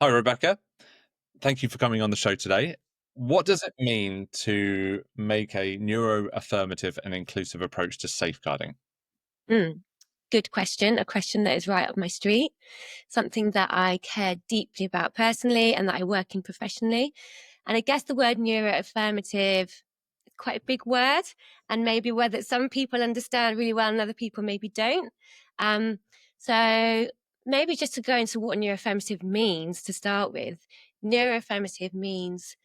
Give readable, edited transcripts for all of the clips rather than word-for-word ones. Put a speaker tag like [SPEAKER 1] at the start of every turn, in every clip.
[SPEAKER 1] Hi, Rebecca. Thank you for coming on the show today. What does it mean to make a neuroaffirmative and inclusive approach to safeguarding?
[SPEAKER 2] Mm, Good question. A question that is right up my street. Something that I care deeply about personally and that I work in professionally. And I guess the word neuroaffirmative is quite a big word, and maybe a word that some people understand really well and other people maybe don't. Um, so maybe just to go into what neuroaffirmative means to start with. Neuroaffirmative means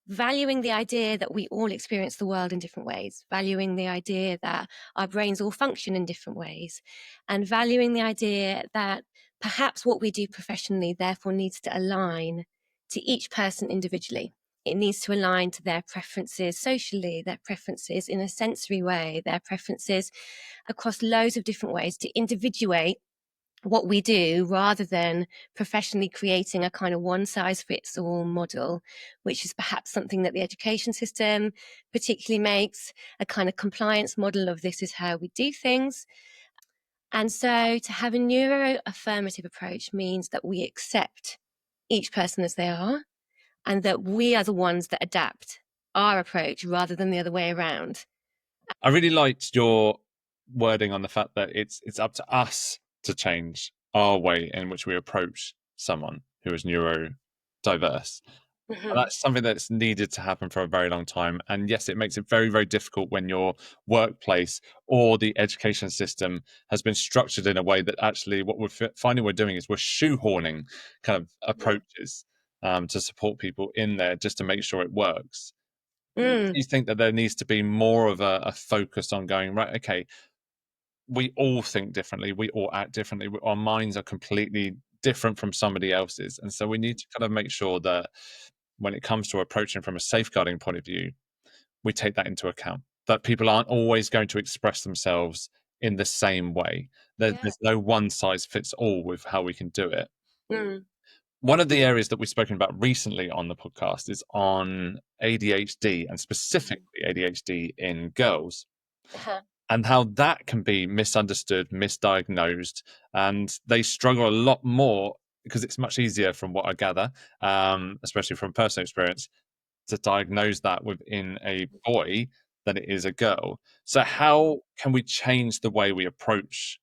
[SPEAKER 2] valuing the idea that we all experience the world in different ways, valuing the idea that our brains all function in different ways, and valuing the idea that perhaps what we do professionally therefore needs to align to each person individually. It needs to align to their preferences socially, their preferences in a sensory way, their preferences across loads of different ways to individuate what we do rather than professionally creating a kind of one size fits all model, which is perhaps something that the education system particularly makes a kind of compliance model of this is how we do things. And so to have a neuro affirmative approach means that we accept each person as they are and that we are the ones that adapt our approach rather than the other way around.
[SPEAKER 1] I really liked your wording on the fact that it's up to us to change our way in which we approach someone who is neurodiverse. And
[SPEAKER 2] Mhm.
[SPEAKER 1] that's something that's needed to happen for a very long time. And yes, it makes it very, very difficult when your workplace or the education system has been structured in a way that actually what we're finding we're doing is we're shoehorning kind of approaches to support people in there just to make sure it works. Do
[SPEAKER 2] Mm.
[SPEAKER 1] you think that there needs to be more of a focus on going, right, okay, we all think differently, we all act differently, our minds are completely different from somebody else's. And so we need to kind of make sure that when it comes to approaching from a safeguarding point of view, we take that into account. That people aren't always going to express themselves in the same way.
[SPEAKER 2] Yeah.
[SPEAKER 1] There's no one size fits all with how we can do it.
[SPEAKER 2] Mm.
[SPEAKER 1] One of the areas that we've spoken about recently on the podcast is on ADHD and specifically ADHD in girls
[SPEAKER 2] Uh-huh.
[SPEAKER 1] and how that can be misunderstood, misdiagnosed, and they struggle a lot more because it's much easier from what I gather, especially from personal experience, to diagnose that within a boy than it is a girl. So, how can we change the way we approach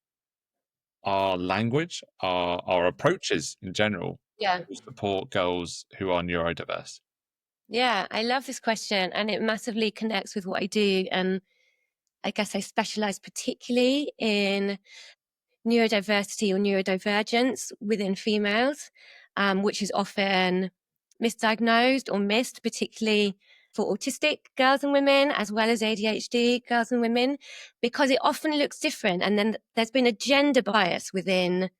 [SPEAKER 1] our language, our approaches in general
[SPEAKER 2] Yeah.
[SPEAKER 1] to support girls who are neurodiverse?
[SPEAKER 2] Yeah, I love this question and it massively connects with what I do. And I guess I specialize particularly in neurodiversity or neurodivergence within females, which is often misdiagnosed or missed, particularly for autistic girls and women, as well as ADHD girls and women, because it often looks different. And then there's been a gender bias within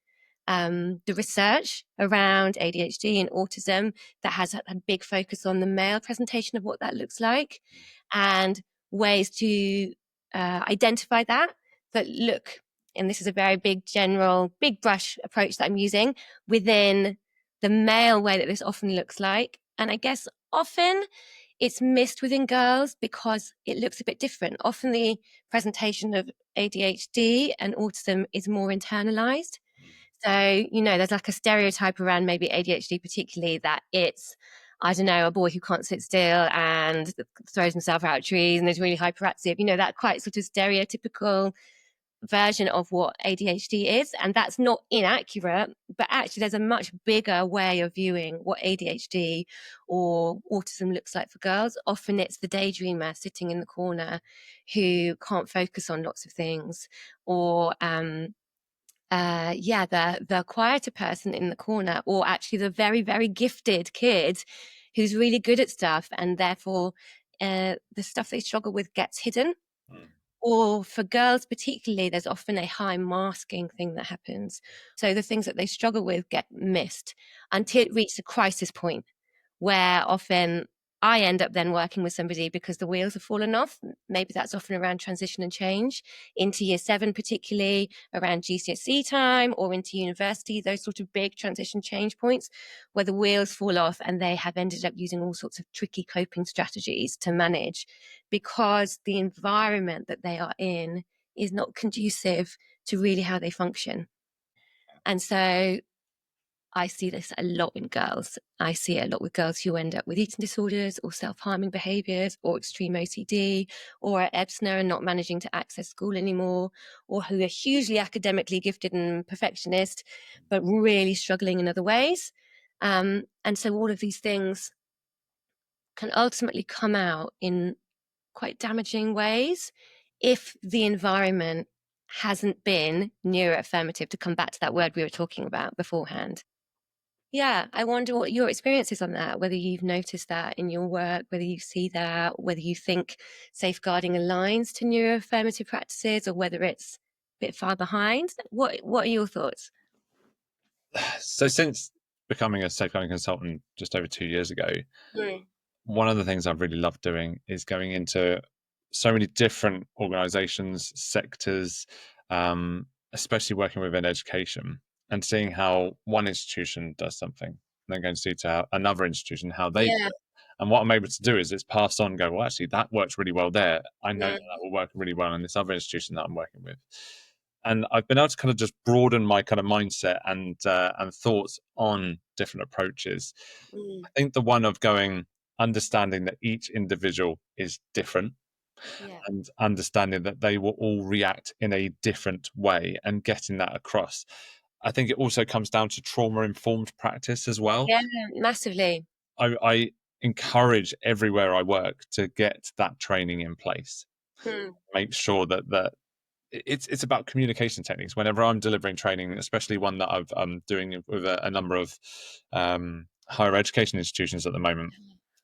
[SPEAKER 2] the research around ADHD and autism that has a big focus on the male presentation of what that looks like and ways to identify that. But look, and this is a very big general, big brush approach that I'm using within the male way that this often looks like. And I guess often it's missed within girls because it looks a bit different. Often the presentation of ADHD and autism is more internalized. So, there's like a stereotype around maybe ADHD, particularly that it's, I don't know, a boy who can't sit still and throws himself out of trees and is really hyperactive, that quite sort of stereotypical version of what ADHD is. And that's not inaccurate, but actually there's a much bigger way of viewing what ADHD or autism looks like for girls. Often it's the daydreamer sitting in the corner who can't focus on lots of things, or the quieter person in the corner, or actually the very, very gifted kid who's really good at stuff, and therefore the stuff they struggle with gets hidden.
[SPEAKER 1] Mm.
[SPEAKER 2] Or for girls particularly, there's often a high masking thing that happens. So the things that they struggle with get missed until it reaches a crisis point where often I end up then working with somebody because the wheels have fallen off. Maybe that's often around transition and change into year 7, particularly around GCSE time or into university, those sort of big transition change points where the wheels fall off and they have ended up using all sorts of tricky coping strategies to manage because the environment that they are in is not conducive to really how they function. And so I see this a lot in girls. I see it a lot with girls who end up with eating disorders or self-harming behaviors or extreme OCD or are EBSNA and not managing to access school anymore, or who are hugely academically gifted and perfectionist, but really struggling in other ways. And so all of these things can ultimately come out in quite damaging ways if the environment hasn't been neuroaffirmative, to come back to that word we were talking about beforehand. Yeah, I wonder what your experience is on that, whether you've noticed that in your work, whether you see that, whether you think safeguarding aligns to neuroaffirmative practices, or whether it's a bit far behind. What are your thoughts?
[SPEAKER 1] So since becoming a safeguarding consultant just over 2 years ago,
[SPEAKER 2] Mm.
[SPEAKER 1] one of the things I've really loved doing is going into so many different organizations, sectors, especially working within education, and seeing how one institution does something, and then going to see to another institution how they do
[SPEAKER 2] Yeah.
[SPEAKER 1] it. And what I'm able to do is it's pass on and go, well, actually, that works really well there. I know that
[SPEAKER 2] Mm.
[SPEAKER 1] that will work really well in this other institution that I'm working with. And I've been able to kind of just broaden my kind of mindset and thoughts on different approaches.
[SPEAKER 2] Mm.
[SPEAKER 1] I think the one of going, understanding that each individual is different
[SPEAKER 2] Yeah.
[SPEAKER 1] and understanding that they will all react in a different way and getting that across. I think it also comes down to trauma informed practice as well.
[SPEAKER 2] Yeah, massively.
[SPEAKER 1] I encourage everywhere I work to get that training in place.
[SPEAKER 2] Mm.
[SPEAKER 1] Make sure that it's about communication techniques. Whenever I'm delivering training, especially one that I'm doing with a number of higher education institutions at the moment,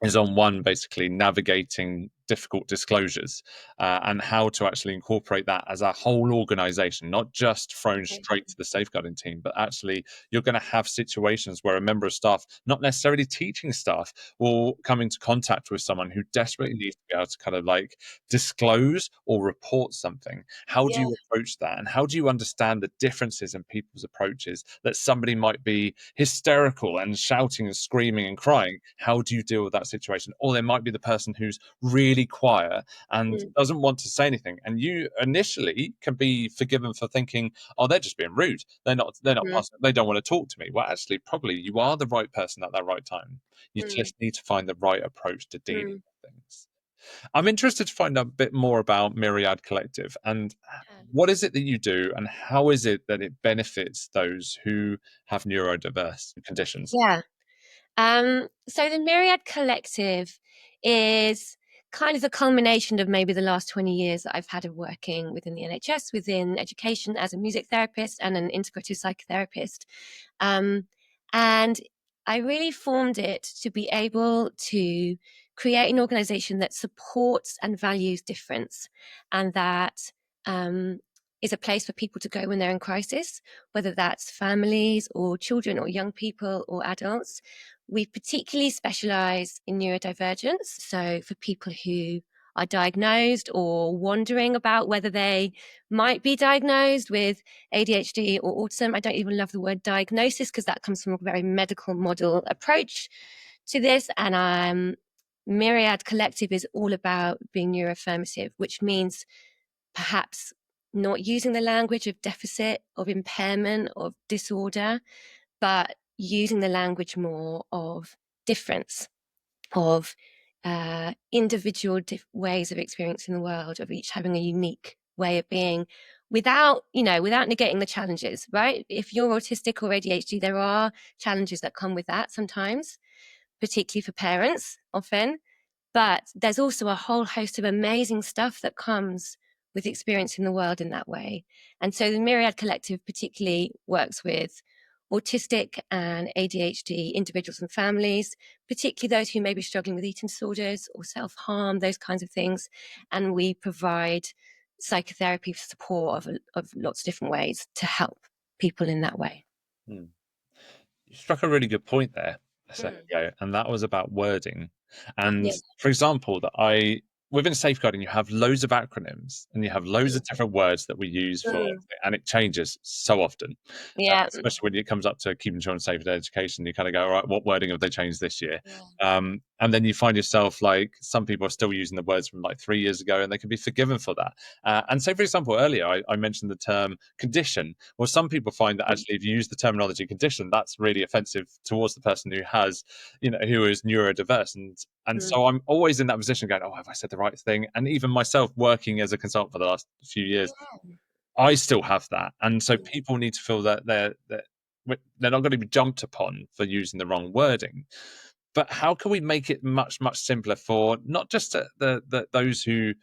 [SPEAKER 1] is on one, basically navigating difficult disclosures and how to actually incorporate that as a whole organization, not just thrown straight to the safeguarding team, but actually you're going to have situations where a member of staff, not necessarily teaching staff, will come into contact with someone who desperately needs to be able to kind of like disclose or report something. How do
[SPEAKER 2] Yeah.
[SPEAKER 1] you approach that? And how do you understand the differences in people's approaches? That somebody might be hysterical and shouting and screaming and crying. How do you deal with that situation? Or there might be the person who's really quiet and
[SPEAKER 2] Mm.
[SPEAKER 1] doesn't want to say anything. And you initially can be forgiven for thinking, oh, they're just being rude. They're not
[SPEAKER 2] Mm.
[SPEAKER 1] passing, they don't want to talk to me. Well, actually, probably you are the right person at that right time. You
[SPEAKER 2] Mm.
[SPEAKER 1] just need to find the right approach to dealing
[SPEAKER 2] Mm.
[SPEAKER 1] with things. I'm interested to find out a bit more about Myriad Collective and
[SPEAKER 2] Yeah.
[SPEAKER 1] what is it that you do and how is it that it benefits those who have neurodiverse conditions?
[SPEAKER 2] Yeah. So the Myriad Collective is kind of the culmination of maybe the last 20 years that I've had of working within the NHS, within education as a music therapist and an integrative psychotherapist. Um, and I really formed it to be able to create an organization that supports and values difference, and that um, is a place for people to go when they're in crisis, whether that's families or children or young people or adults. We particularly specialize in neurodivergence. So for people who are diagnosed or wondering about whether they might be diagnosed with ADHD or autism. I don't even love the word diagnosis because that comes from a very medical model approach to this. And Myriad Collective is all about being neuroaffirmative, which means perhaps not using the language of deficit, of impairment, of disorder, but using the language more of difference, of individual ways of experiencing the world, of each having a unique way of being, without negating the challenges, right? If you're autistic or ADHD, there are challenges that come with that sometimes, particularly for parents often. But there's also a whole host of amazing stuff that comes with experiencing the world in that way. And so the Myriad Collective particularly works with autistic and ADHD individuals and families, particularly those who may be struggling with eating disorders or self-harm, those kinds of things. And we provide psychotherapy support of lots of different ways to help people in that way.
[SPEAKER 1] Hmm. You struck a really good point there a second
[SPEAKER 2] Mm.
[SPEAKER 1] ago, and that was about wording. And
[SPEAKER 2] Yeah.
[SPEAKER 1] for example, that I within safeguarding, you have loads of acronyms and you have loads of different words that we use for,
[SPEAKER 2] Mm.
[SPEAKER 1] and it changes so often.
[SPEAKER 2] Yeah.
[SPEAKER 1] Especially when it comes up to keeping children safe in education, you kind of go, all right, what wording have they changed this year?
[SPEAKER 2] Yeah.
[SPEAKER 1] And then you find yourself like some people are still using the words from like 3 years ago, and they can be forgiven for that. And so, for example, earlier I mentioned the term condition. Well, some people find that actually, if you use the terminology condition, that's really offensive towards the person who has, who is neurodiverse. And
[SPEAKER 2] Mm.
[SPEAKER 1] so I'm always in that position going, oh, have I said the right thing? And even myself working as a consultant for the last few years, I still have that. And so people need to feel that they're not going to be jumped upon for using the wrong wording. But how can we make it much, much simpler for not just those who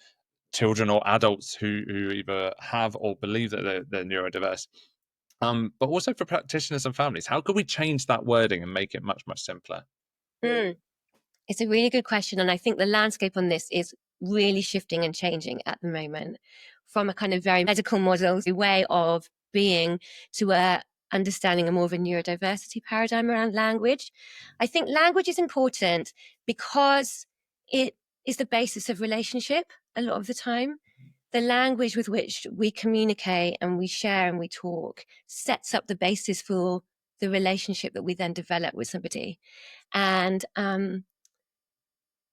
[SPEAKER 1] children or adults who either have or believe that they're neurodiverse, but also for practitioners and families? How can we change that wording and make it much, much simpler?
[SPEAKER 2] Mm. It's a really good question. And I think the landscape on this is really shifting and changing at the moment, from a kind of very medical model way of being to a understanding a more of a neurodiversity paradigm around language. I think language is important because it is the basis of relationship a lot of the time. The language with which we communicate and we share and we talk sets up the basis for the relationship that we then develop with somebody. And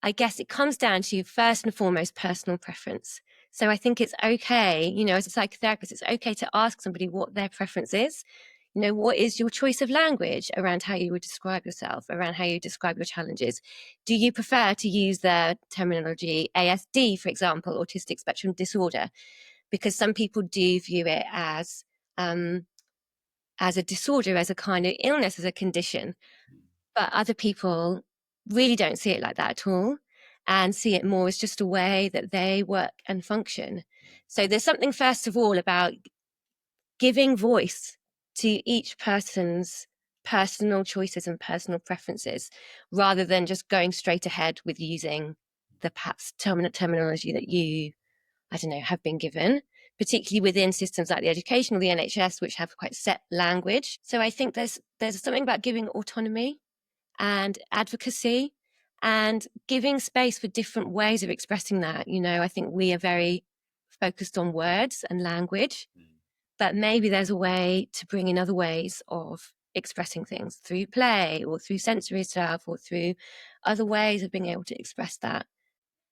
[SPEAKER 2] I guess it comes down to, first and foremost, personal preference. So I think it's okay, as a psychotherapist, it's okay to ask somebody what their preference is. What is your choice of language around how you would describe yourself, around how you describe your challenges? Do you prefer to use the terminology ASD, for example, autistic spectrum disorder? Because some people do view it as a disorder, as a kind of illness, as a condition. But other people really don't see it like that at all, and see it more as just a way that they work and function. So there's something, first of all, about giving voice to each person's personal choices and personal preferences, rather than just going straight ahead with using the perhaps terminology that you, I don't know, have been given, particularly within systems like the education or the NHS, which have quite set language. So I think there's something about giving autonomy and advocacy and giving space for different ways of expressing that. I think we are very focused on words and language, but maybe there's a way to bring in other ways of expressing things through play or through sensory stuff or through other ways of being able to express that.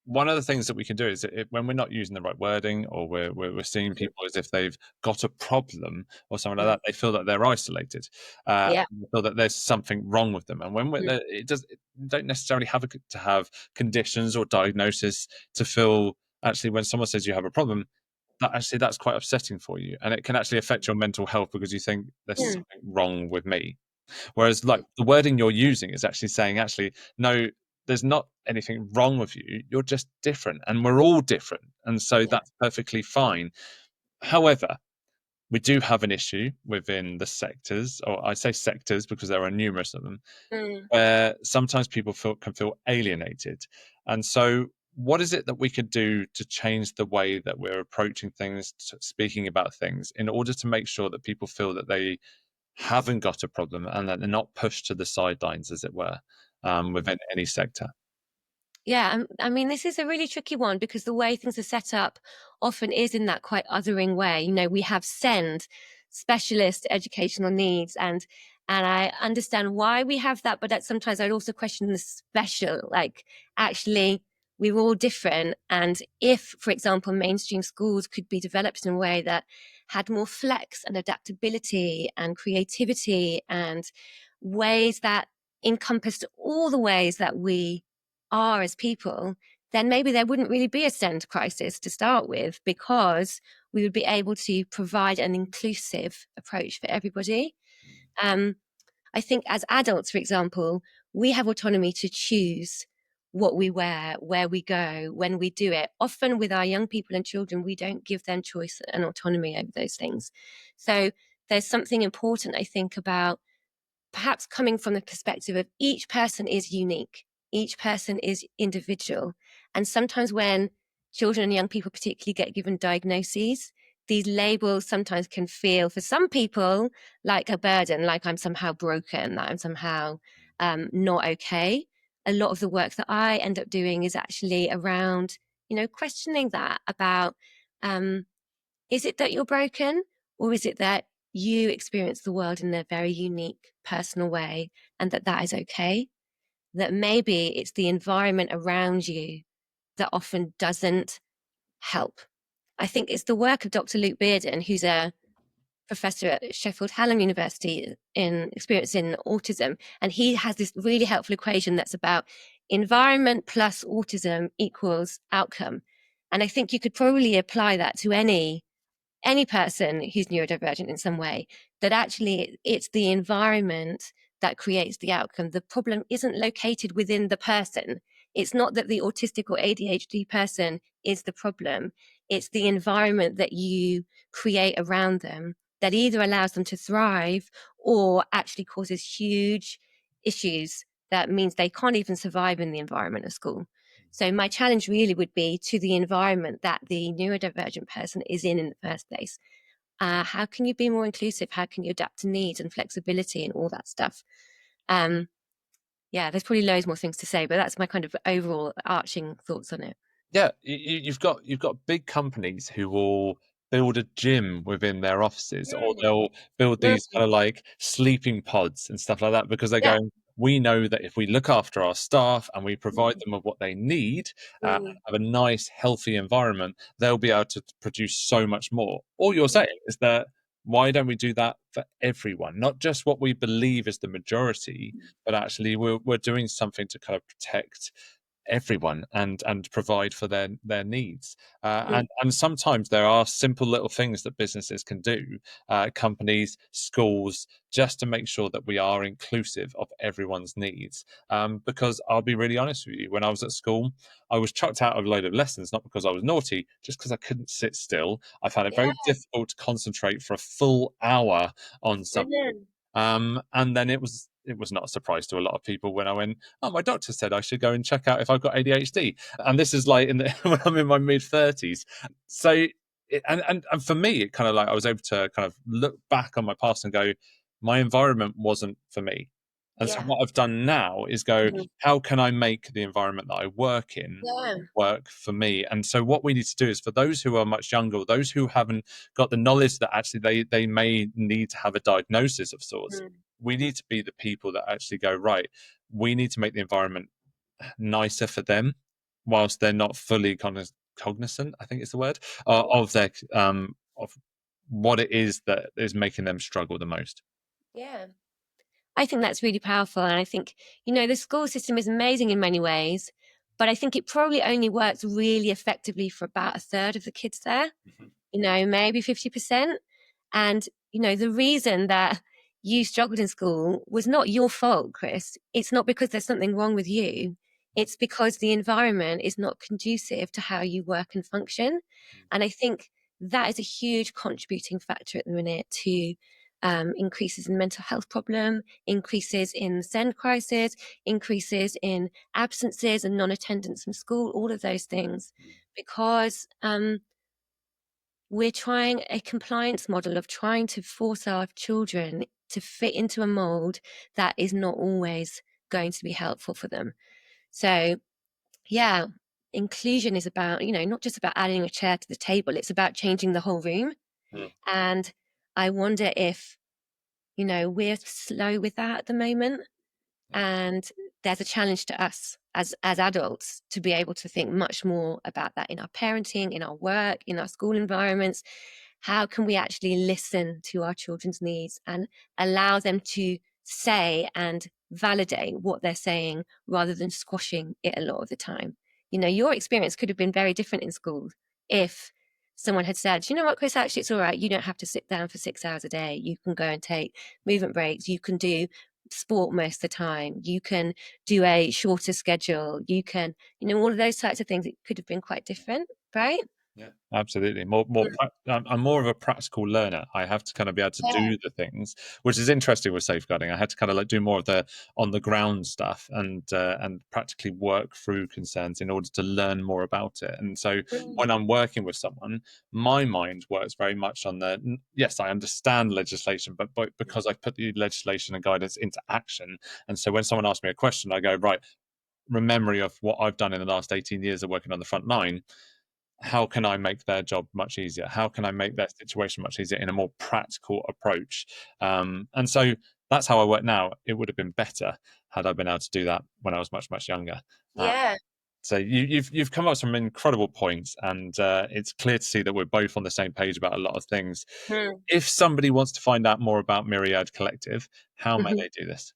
[SPEAKER 1] One of the things that we can do is when we're not using the right wording, or we're seeing people as if they've got a problem or something like that, they feel that they're isolated,
[SPEAKER 2] Yeah.
[SPEAKER 1] and they feel that there's something wrong with them. And when it don't necessarily have to have conditions or diagnosis to feel, actually, when someone says you have a problem, that's quite upsetting for you, and it can actually affect your mental health because you think there's
[SPEAKER 2] Mm.
[SPEAKER 1] something wrong with me. Whereas, like, the wording you're using is actually saying, actually, no, there's not anything wrong with you. You're just different, and we're all different, and so
[SPEAKER 2] Yeah.
[SPEAKER 1] that's perfectly fine. However, we do have an issue within the sectors, or I say sectors because there are numerous of them,
[SPEAKER 2] Mm.
[SPEAKER 1] where sometimes people can feel alienated. And so, what is it that we could do to change the way that we're approaching things, speaking about things, in order to make sure that people feel that they haven't got a problem and that they're not pushed to the sidelines, as it were, within any sector?
[SPEAKER 2] Yeah, I mean, this is a really tricky one because the way things are set up often is in that quite othering way. We have SEND, specialist educational needs, and I understand why we have that, but that sometimes I'd also question the special. Like, actually, we're all different, and if, for example, mainstream schools could be developed in a way that had more flex and adaptability and creativity and ways that encompassed all the ways that we are as people, then maybe there wouldn't really be a SEND crisis to start with, because we would be able to provide an inclusive approach for everybody. Um, I think as adults, for example, we have autonomy to choose what we wear, where we go, when we do it. Often with our young people and children, we don't give them choice and autonomy over those things. So there's something important, I think, about perhaps coming from the perspective of each person is unique, each person is individual. And sometimes when children and young people particularly get given diagnoses, these labels sometimes can feel, for some people, like a burden, like I'm somehow broken, that I'm somehow not okay. A lot of the work that I end up doing is actually around questioning that about, is it that you're broken, or is it that you experience the world in a very unique personal way, and that is okay? That maybe it's the environment around you that often doesn't help. I think it's the work of Dr. Luke Bearden, who's a professor at Sheffield Hallam University in experiencing autism. And he has this really helpful equation that's about environment plus autism equals outcome. And I think you could probably apply that to any person who's neurodivergent in some way, that actually it's the environment that creates the outcome. The problem isn't located within the person. It's not that the autistic or ADHD person is the problem. It's the environment that you create around them that either allows them to thrive or actually causes huge issues that means they can't even survive in the environment of school. So my challenge really would be to the environment that the neurodivergent person is in the first place. How can you be more inclusive? How can you adapt to needs and flexibility and all that stuff? Yeah, there's probably loads more things to say, but that's my kind of overall arching thoughts on it.
[SPEAKER 1] Yeah, you've got big companies who will build a gym within their offices, or they'll build these kind of like sleeping pods and stuff like that, because they're
[SPEAKER 2] Yeah.
[SPEAKER 1] going, we know that if we look after our staff and we provide them with what they need, have a nice, healthy environment, they'll be able to produce so much more. All you're saying is that, why don't we do that for everyone? Not just what we believe is the majority, but actually we're doing something to kind of protect everyone and provide for their needs. And sometimes there are simple little things that businesses can do, companies, schools, just to make sure that we are inclusive of everyone's needs. Because I'll be really honest with you, when I was at school, I was chucked out of a load of lessons, not because I was naughty, just because I couldn't sit still. I found it very difficult to concentrate for a full hour on something. And then it was not a surprise to a lot of people when I went, oh, my doctor said I should go and check out if I've got ADHD. And this is like when I'm in my mid-30s. So, and for me, it kind of like I was able to kind of look back on my past and go, my environment wasn't for me. And so what I've done now is go, how can I make the environment that I work in work for me? And so what we need to do is, for those who are much younger, or those who haven't got the knowledge that actually they may need to have a diagnosis of sorts, we need to be the people that actually go, right, we need to make the environment nicer for them, whilst they're not fully cognizant, I think is the word, of their of what it is that is making them struggle the most.
[SPEAKER 2] Yeah. I think that's really powerful. And I think, the school system is amazing in many ways, but I think it probably only works really effectively for about a third of the kids there, maybe 50%. And, the reason that you struggled in school was not your fault, Chris. It's not because there's something wrong with you. It's because the environment is not conducive to how you work and function. And I think that is a huge contributing factor at the minute to increases in mental health problem, increases in SEND crisis, increases in absences and non-attendance from school, all of those things, because we're trying a compliance model of trying to force our children to fit into a mold that is not always going to be helpful for them. So, yeah, inclusion is about, not just about adding a chair to the table, it's about changing the whole room. And I wonder if, we're slow with that at the moment. And there's a challenge to us as adults to be able to think much more about that in our parenting, in our work, in our school environments. How can we actually listen to our children's needs and allow them to say and validate what they're saying rather than squashing it a lot of the time? Your experience could have been very different in school if someone had said, you know what, Chris, actually, it's all right. You don't have to sit down for 6 hours a day. You can go and take movement breaks. You can do sport most of the time. You can do a shorter schedule. You can, all of those types of things. It could have been quite different, right?
[SPEAKER 1] Yeah, absolutely. I'm more of a practical learner. I have to kind of be able to do the things, which is interesting with safeguarding. I had to kind of like do more of the on the ground stuff and practically work through concerns in order to learn more about it. And so when I'm working with someone, my mind works very much on yes, I understand legislation, but because I put the legislation and guidance into action. And so when someone asks me a question, I go, right, memory of what I've done in the last 18 years of working on the front line, how can I make their job much easier? How can I make their situation much easier in a more practical approach? And so that's how I work now. It would have been better had I been able to do that when I was much, much younger.
[SPEAKER 2] Yeah.
[SPEAKER 1] So you've come up with some incredible points, and it's clear to see that we're both on the same page about a lot of things.
[SPEAKER 2] Hmm.
[SPEAKER 1] If somebody wants to find out more about Myriad Collective, how may
[SPEAKER 2] Mhm.
[SPEAKER 1] they do this?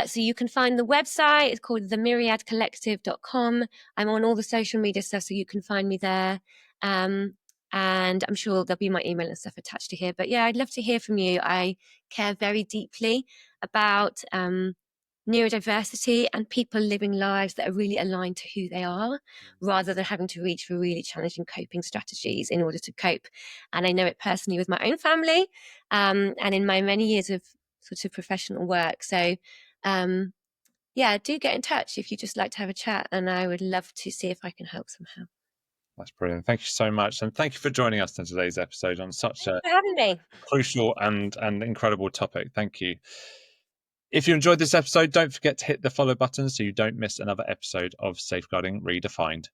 [SPEAKER 2] So you can find the website. It's called themyriadcollective.com. I'm on all the social media stuff, so you can find me there. And I'm sure there'll be my email and stuff attached to here. But yeah, I'd love to hear from you. I care very deeply about neurodiversity and people living lives that are really aligned to who they are, rather than having to reach for really challenging coping strategies in order to cope. And I know it personally with my own family, and in my many years of sort of professional work. So yeah, do get in touch if you just like to have a chat, and I would love to see if I can help somehow.
[SPEAKER 1] That's brilliant. Thank you so much, and thank you for joining us in today's episode on such
[SPEAKER 2] Thanks
[SPEAKER 1] a
[SPEAKER 2] for having me.
[SPEAKER 1] crucial and incredible topic. Thank you. If you enjoyed this episode, don't forget to hit the follow button so you don't miss another episode of Safeguarding Redefined.